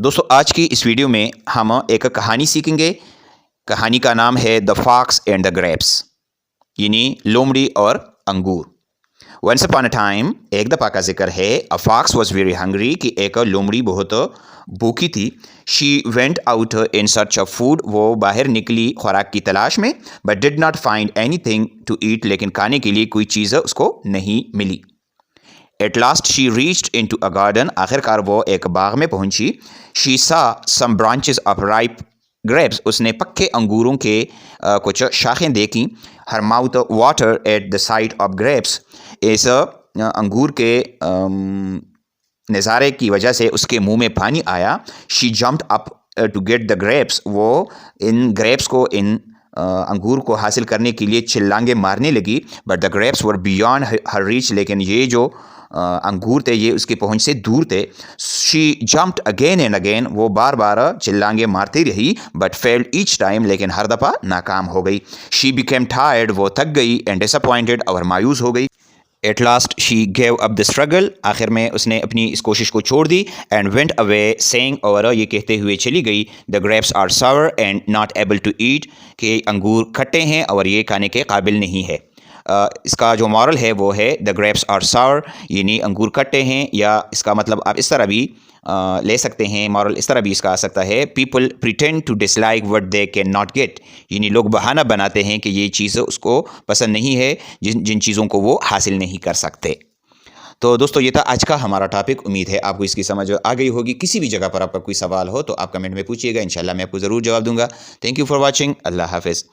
दोस्तों आज की इस वीडियो में हम एक कहानी सीखेंगे। कहानी का नाम है the fox and the grapes, यानी लोमड़ी और अंगूर। वंस अपॉन अ टाइम, एक दफ़ा का जिक्र है, a fox was very hungry, कि एक लोमड़ी बहुत भूखी थी। She went out in search of food, वो बाहर निकली खुराक की तलाश में, but did not find anything to eat, लेकिन खाने के लिए कोई चीज़ उसको नहीं मिली। At last she reached into a garden, आखिरकार वो एक बाग में पहुंची। She saw some branches of ripe grapes, उसने पक्के अंगूरों के कुछ शाखें देखी। हर mouth water at the site of grapes, इस अंगूर के नज़ारे की वजह से उसके मुंह में पानी आया। She jumped up to get the grapes, वो इन ग्रेप्स को, इन अंगूर को हासिल करने के लिए चिल्लांगे मारने लगी। But the grapes were beyond her reach, लेकिन ये जो अंगूर थे ये उसकी पहुंच से दूर थे। She jumped again and again, वो बार बार चिल्लांगे मारती रही, बट फेल्ड ईच टाइम, लेकिन हर दफ़ा नाकाम हो गई। शी बिकेम टायर्ड, वो थक गई, एंड डिसअपॉइंटेड, और मायूस हो गई। At last she gave up the struggle, आखिर में उसने अपनी इस कोशिश को छोड़ दी। एंड वेंट अवे सेइंग, और ये कहते हुए चली गई, the grapes are sour and not able to eat, कि अंगूर खट्टे हैं और ये खाने के काबिल नहीं है। इसका जो मॉरल है वो है द ग्रेप्स आर सावर, यानी अंगूर खट्टे हैं, या इसका मतलब आप इस तरह भी ले सकते हैं, मॉरल इस तरह भी इसका आ सकता है, people pretend to dislike what they can not get, यानी लोग बहाना बनाते हैं कि ये चीज़ उसको पसंद नहीं है जिन चीज़ों को वो हासिल नहीं कर सकते। तो दोस्तों ये था आज का हमारा टॉपिक। उम्मीद है आपको इसकी समझ आ गई होगी। किसी भी जगह पर आपका कोई सवाल हो तो आप कमेंट में पूछिएगा, इंशाल्लाह मैं आपको ज़रूर जवाब दूंगा। Thank you for watching. Allah हाफिज़।